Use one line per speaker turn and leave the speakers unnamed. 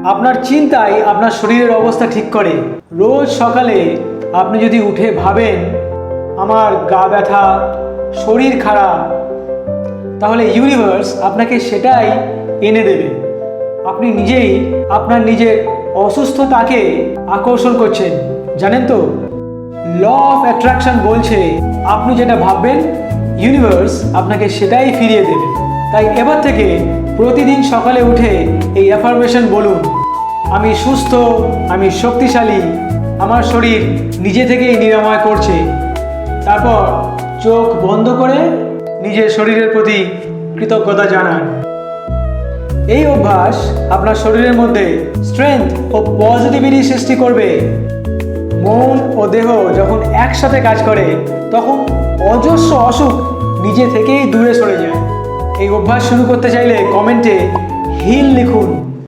আপনার চিন্তাই আপনার শরীরের অবস্থা ঠিক করে। রোজ সকালে আপনি যদি উঠে ভাবেন আমার গা ব্যথা, শরীর খারাপ, তাহলে ইউনিভার্স আপনাকে সেটাই এনে দেবে। আপনি নিজেই আপনার নিজের অসুস্থতাকে আকর্ষণ করছেন, জানেন তো? ল অফ অ্যাট্রাকশন বলছে আপনি যেটা ভাববেন ইউনিভার্স আপনাকে সেটাই ফিরিয়ে দেবে। তাই এবার থেকে প্রতিদিন সকালে উঠে এই অ্যাফার্মেশন বলুন, আমি সুস্থ, আমি শক্তিশালী, আমার শরীর নিজে থেকেই নিরাময় করছে। তারপর চোখ বন্ধ করে নিজের শরীরের প্রতি কৃতজ্ঞতা জানান। এই অভ্যাস আপনার শরীরের মধ্যে স্ট্রেংথ ও পজিটিভিটি সৃষ্টি করবে। মন ও দেহ যখন একসাথে কাজ করে তখন অজস্র অসুখ নিজে থেকেই দূরে সরে যায়। এই অভ্যাস শুরু করতে চাইলে কমেন্টে হিল লিখুন।